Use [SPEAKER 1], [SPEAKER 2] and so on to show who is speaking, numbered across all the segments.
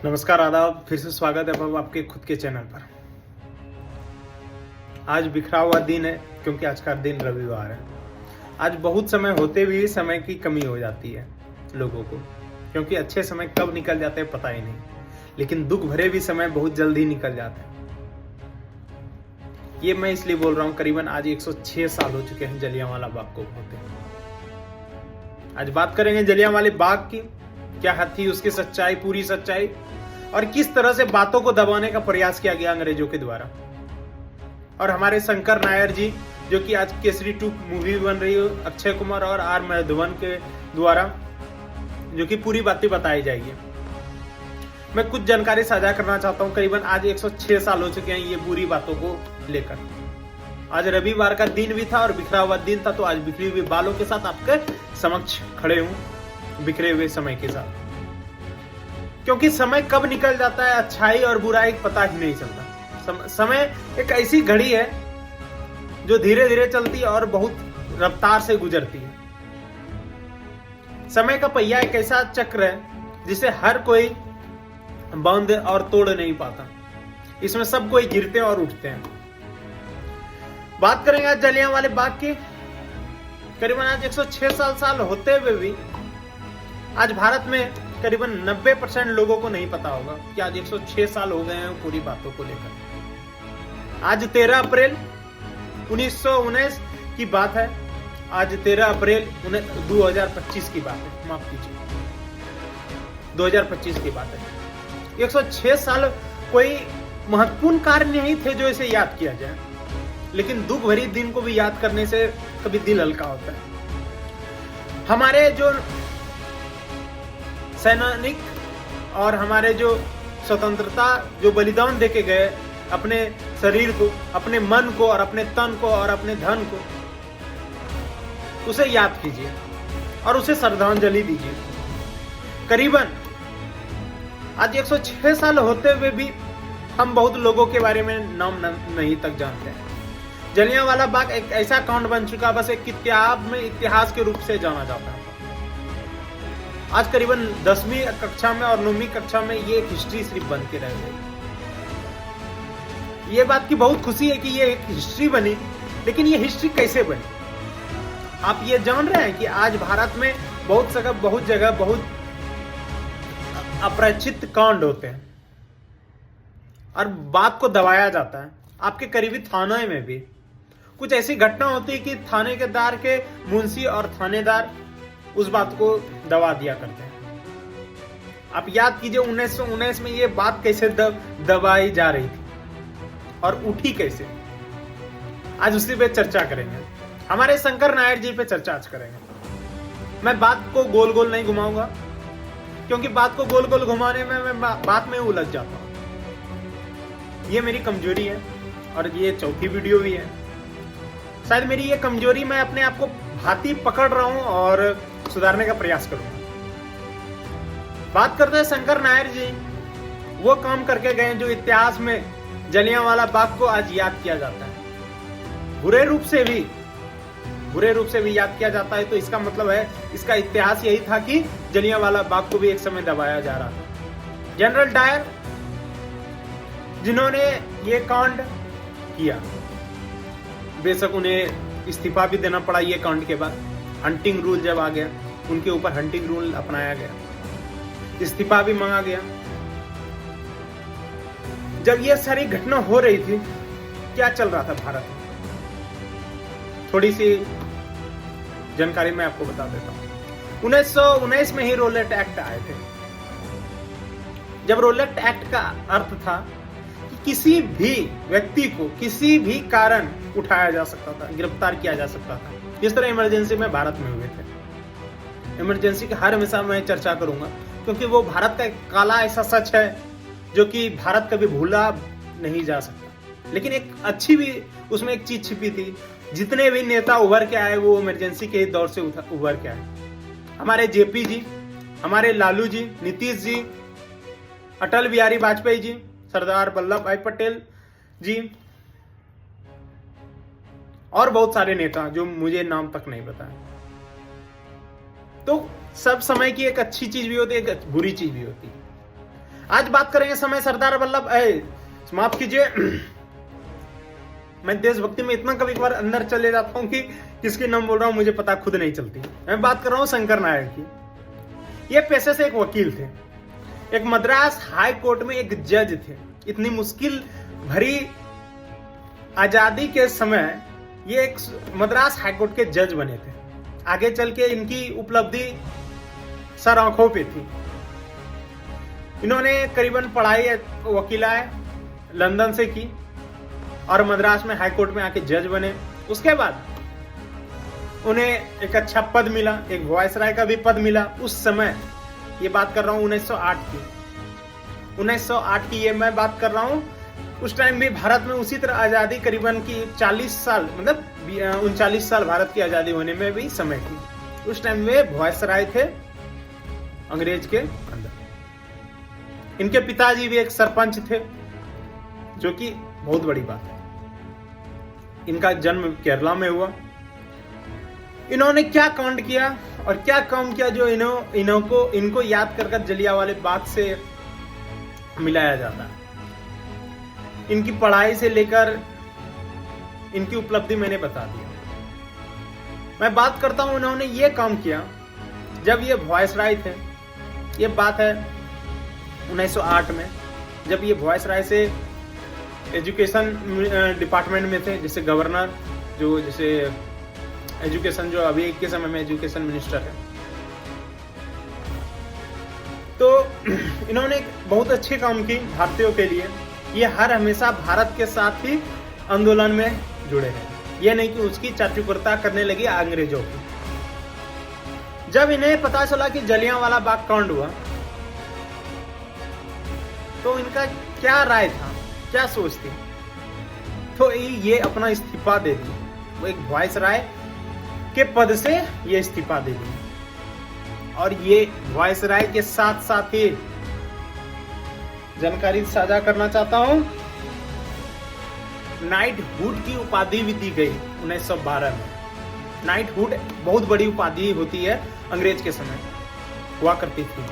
[SPEAKER 1] नमस्कार, आदाब। फिर से स्वागत है अब आपके खुद के चैनल पर। आज बिखरा हुआ दिन है क्योंकि आज का दिन रविवार है। आज बहुत समय होते भी समय की कमी हो जाती है लोगों को, क्योंकि अच्छे समय कब निकल जाते हैं पता ही नहीं, लेकिन दुख भरे भी समय बहुत जल्द ही निकल जाते हैं। ये मैं इसलिए बोल रहा हूँ, करीबन आज 106 साल हो चुके हैं जलियांवाला बाग को होते। आज बात करेंगे जलियांवाला बाग की, क्या थी उसकी सच्चाई, पूरी सच्चाई, और किस तरह से बातों को दबाने का प्रयास किया गया अंग्रेजों के द्वारा। और हमारे शंकर नायर जी, जो कि आज केसरी 2 मूवी बन रही है अक्षय कुमार और आर माधवन के द्वारा, जो कि पूरी बातें बताई जाएगी। मैं कुछ जानकारी साझा करना चाहता हूं। करीबन आज 106 साल हो चुके हैं ये पूरी बातों को लेकर। आज रविवार का दिन भी था और बिखरा हुआ दिन था, तो आज बिखरी हुई बालों के साथ आपके समक्ष खड़े हूं, बिखरे हुए समय के साथ। क्योंकि समय कब निकल जाता है अच्छाई और बुराई पता ही नहीं चलता। समय एक ऐसी घड़ी है जो धीरे धीरे चलती है और बहुत रफ्तार से गुजरती है। समय का पहिया एक ऐसा चक्र है जिसे हर कोई बांध और तोड़ नहीं पाता। इसमें सब कोई गिरते और उठते हैं। बात करेंगे आज जलियांवाला बाग की। करीबन आज 106 साल होते हुए भी आज भारत में करीबन 90% लोगों को नहीं पता होगा कि आज 106 साल हो गए हैं पूरी बातों को लेकर। आज 13 अप्रैल 1919 की बात है। आज 13 अप्रैल 2025 की बात है, माफ कीजिए, 2025 की बात है। 106 साल कोई महत्वपूर्ण कार्य नहीं थे जो इसे याद किया जाए, लेकिन दुख भरी दिन को भी याद करने से कभी दिल हल्का होता है। हमारे जो सैनिक और हमारे जो स्वतंत्रता जो बलिदान देके गए, अपने शरीर को, अपने मन को और अपने तन को और अपने धन को, उसे याद कीजिए और उसे श्रद्धांजलि दीजिए। करीबन आज 106 साल होते हुए भी हम बहुत लोगों के बारे में नाम नहीं तक जानते हैं। जलियांवाला बाग एक ऐसा कांड बन चुका, बस एक किताब में इतिहास के रूप से जाना जाता है। आज करीबन 10वीं कक्षा में और 9वीं कक्षा में ये एक हिस्ट्री सिर्फ बन के रह गई। ये बात की बहुत खुशी है कि ये एक हिस्ट्री बनी, लेकिन ये हिस्ट्री कैसे बनी? आप ये जान रहे हैं कि आज भारत में बहुत जगह बहुत अपरिचित कांड होते हैं और बात को दबाया जाता है। आपके करीबी थाने में भी कुछ ऐसी घटना होती है कि थानेदार के मुंशी और थानेदार उस बात को दबा दिया करते हैं। आप याद कीजिए 1919 में ये बात कैसे दबाई जा रही थी और उठी कैसे। आज उसी पे चर्चा करेंगे। हमारे शंकर नायर जी पे चर्चा आज करेंगे। मैं बात को गोल गोल नहीं घुमाऊंगा, क्योंकि बात को गोल गोल घुमाने में मैं बात में उलझ जाता हूं। ये मेरी कमजोरी है और ये चौथी वीडियो भी है। शायद मेरी ये कमजोरी मैं अपने आप को भांति पकड़ रहा हूं और सुधारने का प्रयास करूंगा। बात करते हैं शंकर नायर जी, वो काम करके गए जो इतिहास में जलियांवाला बाग को आज याद किया जाता है। बुरे रूप से भी याद किया जाता है, तो इसका मतलब है इसका इतिहास यही था कि जलियांवाला बाग को भी एक समय दबाया जा रहा था। जनरल डायर जिन्होंने ये कांड किया, बेशक उन्हें इस्तीफा भी देना पड़ा ये कांड के बाद। हंटिंग रूल जब आ गया, उनके ऊपर हंटिंग रूल अपनाया गया, इस्तीफा भी मांगा गया। जब ये सारी घटना हो रही थी, क्या चल रहा था भारत में, थोड़ी सी जानकारी मैं आपको बता देता हूं। 1919 में ही रोलेट एक्ट आए थे। जब रोलेट एक्ट का अर्थ था कि किसी भी व्यक्ति को किसी भी कारण उठाया जा सकता था, गिरफ्तार किया जा सकता था, जिस तरह इमरजेंसी में भारत में हुए थे। इमरजेंसी की हर हमेशा मैं चर्चा करूंगा, क्योंकि वो भारत का एक काला ऐसा सच है जो कि भारत कभी भूला नहीं जा सकता। लेकिन एक अच्छी भी उसमें एक चीज छिपी थी। जितने भी नेता उभर के आए वो इमरजेंसी के दौर से उभर के आए। हमारे जेपी जी, हमारे लालू जी, नीतीश जी, अटल बिहारी वाजपेयी जी, सरदार वल्लभ भाई पटेल जी और बहुत सारे नेता जो मुझे नाम तक नहीं पता है। तो सब समय की एक अच्छी चीज भी होती है, एक बुरी चीज भी होती है। आज बात करेंगे समय सरदार वल्लभ माफ कीजिए, मैं देशभक्ति में इतना कभी कभार अंदर चले जाता हूं कि किसके नाम बोल रहा हूं मुझे पता खुद नहीं चलती। मैं बात कर रहा हूं शंकर नायर की। ये पेशे से एक वकील थे, एक मद्रास हाई कोर्ट में एक जज थे। इतनी मुश्किल भरी आजादी के समय ये एक मद्रास हाई कोर्ट के जज बने थे। आगे चल के इनकी उपलब्धि सर आंखों पे थी। इन्होंने करीबन पढ़ाई वकीलाय लंदन से की और मद्रास में हाई कोर्ट में आके जज बने। उसके बाद उन्हें एक अच्छा पद मिला, एक वायसराय का भी पद मिला। उस समय ये बात कर रहा हूं 1908 की, 1908 की ये मैं बात कर रहा हूं। उस टाइम भी भारत में उसी तरह आजादी करीबन की 40 साल मतलब 39 साल भारत की आजादी होने में भी समय थी। उस टाइम वे वायसराय थे अंग्रेज के अंदर। इनके पिताजी भी एक सरपंच थे, जो कि बहुत बड़ी बात है। इनका जन्म केरला में हुआ। इन्होंने क्या कांड किया और क्या काम किया जो इनको याद कर जलियांवाले बाग से मिलाया जाता है। इनकी पढ़ाई से लेकर इनकी उपलब्धि मैंने बता दिया। मैं बात करता हूं उन्होंने ये काम किया जब ये वायसराय थे। ये बात है 1908 में, जब ये वायसराय से एजुकेशन डिपार्टमेंट में थे, जैसे गवर्नर, जो जैसे एजुकेशन जो अभी के समय में एजुकेशन मिनिस्टर है। तो इन्होंने बहुत अच्छे काम की भारतीयों के लिए। ये हर हमेशा भारत के साथ ही आंदोलन में जुड़े रहे। ये नहीं कि उसकी चाटुकरता करने लगी अंग्रेजों की। जब इन्हें पता चला कि जलियांवाला बाग कांड हुआ तो इनका क्या राय था, क्या सोच थी, तो ये अपना इस्तीफा दे दी। वो एक वायसराय के पद से ये इस्तीफा दे दी। और ये वायसराय के साथ साथ ही जानकारी साझा करना चाहता हूं, नाइटहुड की उपाधि भी दी गई 1912 में। नाइटहुड बहुत बड़ी उपाधि होती है, अंग्रेज के समय हुआ करती थी,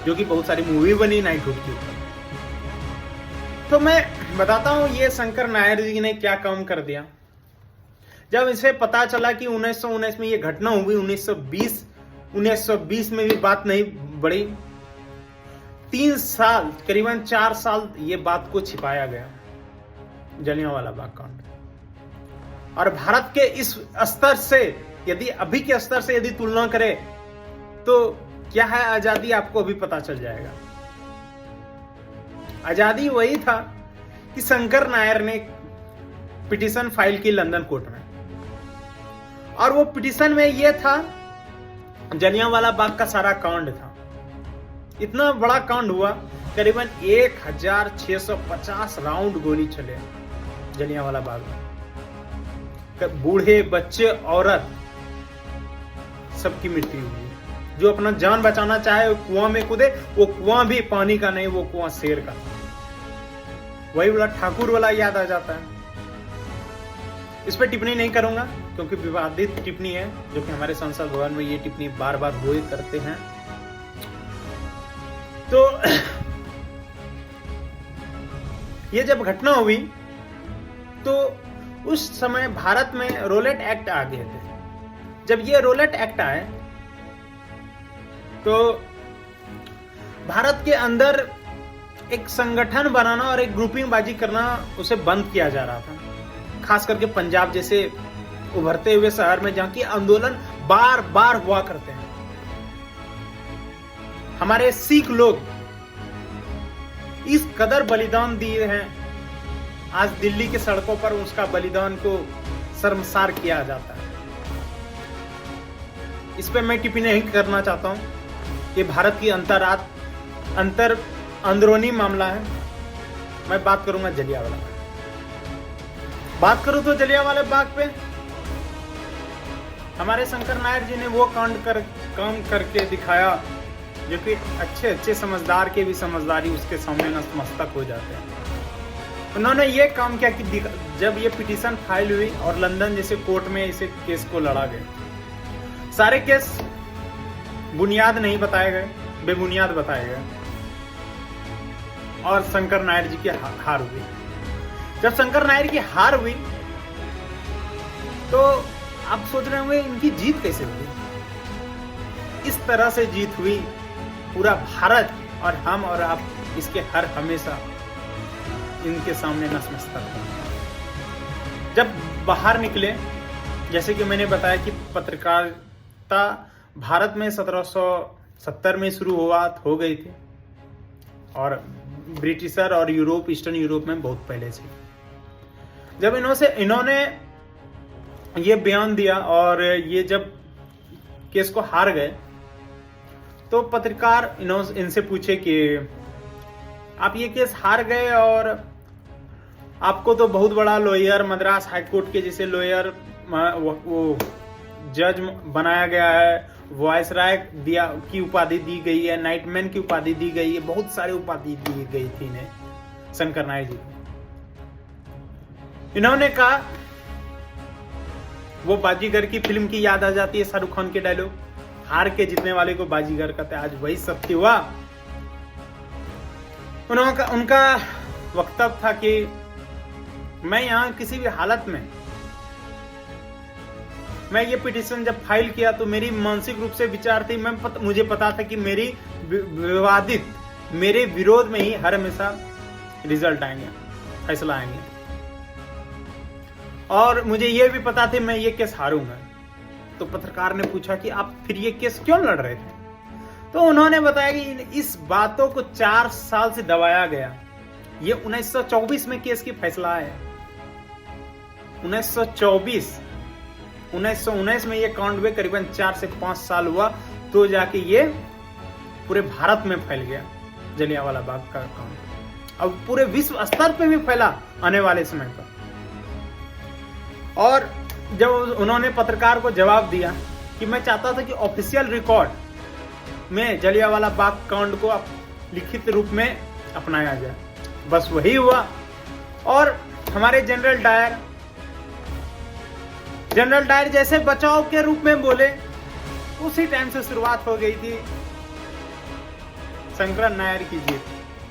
[SPEAKER 1] जो कि बहुत सारी मूवी बनी नाइटहुड की ऊपर। तो मैं बताता हूं ये शंकर नायर जी ने क्या काम कर दिया। जब इसे पता चला कि 1919 में ये घटना हुई, 1920 में भी बात नहीं बढ़ी। 3 साल करीबन 4 साल ये बात को छिपाया गया, जलियांवाला बाग कांड। और भारत के इस स्तर से यदि अभी के स्तर से यदि तुलना करें तो क्या है आजादी, आपको अभी पता चल जाएगा। आजादी वही था कि शंकर नायर ने पिटीशन फाइल की लंदन कोर्ट में, और वो पिटीशन में ये था जलियांवाला बाग का सारा कांड था। इतना बड़ा कांड हुआ, करीबन 1650 राउंड गोली चले जलियांवाला बाग में। बूढ़े, बच्चे, औरत सबकी मृत्यु हुई। जो अपना जान बचाना चाहे वो कुआं में कूदे, वो कुआं भी पानी का नहीं, वो कुआं शेर का। वही वाला ठाकुर वाला याद आ जाता है। इस पर टिप्पणी नहीं करूंगा क्योंकि विवादित टिप्पणी है, जो कि हमारे संसद भवन में ये टिप्पणी बार बार हुए करते हैं। तो ये जब घटना हुई तो उस समय भारत में रोलेट एक्ट आ गए थे। जब ये रोलेट एक्ट आए तो भारत के अंदर एक संगठन बनाना और एक ग्रुपिंग बाजी करना उसे बंद किया जा रहा था। खास करके पंजाब जैसे उभरते हुए शहर में, जहां की आंदोलन बार बार हुआ करते हैं। हमारे सिख लोग इस कदर बलिदान दिए हैं, आज दिल्ली के सड़कों पर उसका बलिदान को शर्मसार किया जाता है। इस पे मैं टिप्पणी नहीं करना चाहता हूं। ये भारत की अंदरूनी मामला है। मैं बात करूंगा जलियांवाला बाग। बात करूं तो जलियांवाला बाग पे हमारे शंकर नायर जी ने वो काम करके दिखाया जो कि अच्छे समझदार के भी समझदारी उसके सामने नतमस्तक हो जाते हैं। उन्होंने ये काम किया कि जब ये पिटीशन फाइल हुई और लंदन जैसे कोर्ट में इसे केस को लड़ा गया, सारे केस बुनियाद नहीं बताए गए, बेबुनियाद बताए गए। और शंकर नायर जी की हार हुई। जब शंकर नायर की हार हुई तो आप सोच रहे होंगे इनकी जीत कैसे हुई। इस तरह से जीत हुई, पूरा भारत और हम और आप इसके हर हमेशा इनके सामने नतमस्तक थे। जब बाहर निकले, जैसे कि मैंने बताया कि पत्रकारिता भारत में 1770 में शुरू हो गई थी और ब्रिटिशर और यूरोप, ईस्टर्न यूरोप में बहुत पहले से। जब इन्होंने ये बयान दिया और ये जब केस को हार गए तो पत्रकार इनसे पूछे कि आप ये केस हार गए और आपको तो बहुत बड़ा लॉयर, मद्रास हाईकोर्ट के जैसे लॉयर वो जज बनाया गया है, वायसराय की उपाधि दी गई है, नाइटमैन की उपाधि दी गई है, बहुत सारी उपाधि दी गई थी इन्हें, शंकर नायर जी को। इन्होंने कहा, वो बाजीगर की फिल्म की याद आ जाती है, शाहरुख खान के डायलॉग, हार के जीतने वाले को बाजीगर कहते हैं। आज वही सत्य हुआ। उनका वक्तव्य था कि मैं यहां किसी भी हालत में, मैं ये पिटीशन जब फाइल किया तो मेरी मानसिक रूप से विचार थी, मुझे पता था कि मेरे विरोध में ही हर हमेशा रिजल्ट आएंगे, फैसला आएंगे, और मुझे ये भी पता था मैं ये केस हारूंगा। तो पत्रकार ने पूछा कि आप फिर ये केस क्यों लड़ रहे थे? तो उन्होंने बताया कि इस बातों को 4 साल से दबाया गया। ये 1924 में केस की फैसला है। 1919 में ये कांड हुए, करीबन 4 से 5 साल हुआ तो जाके ये पूरे भारत में फैल गया, जलियांवाला बाग का कांड। अब पूरे विश्व स्तर पे भी फैला आने वाले समय पर। और जब उन्होंने पत्रकार को जवाब दिया कि मैं चाहता था कि ऑफिशियल रिकॉर्ड में जलियांवाला बाग कांड को लिखित रूप में अपनाया जाए, बस वही हुआ। और हमारे जनरल डायर जैसे बचाव के रूप में बोले, उसी टाइम से शुरुआत हो गई थी शंकर नायर की जीत,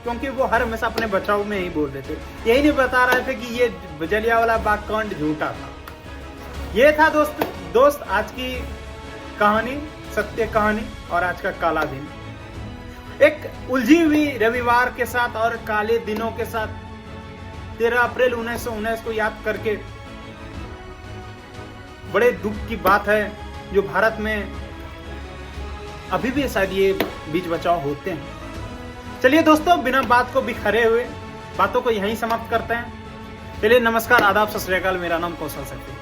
[SPEAKER 1] क्योंकि वो हर हमेशा अपने बचाव में ही बोल रहे थे, यही नहीं बता रहे थे कि ये जलियांवाला बाग कांड झूठा था। ये था दोस्त आज की कहानी, सत्य कहानी और आज का काला दिन। एक उलझी हुई रविवार के साथ और काले दिनों के साथ 13 अप्रैल 1919 को याद करके बड़े दुख की बात है, जो भारत में अभी भी शायद ये बीच बचाव होते हैं। चलिए दोस्तों, बिना बात को बिखरे हुए बातों को यहीं समाप्त करते हैं। चलिए, नमस्कार, आदाब, सत श्री अकाल। मेरा नाम कौशल शक्ति।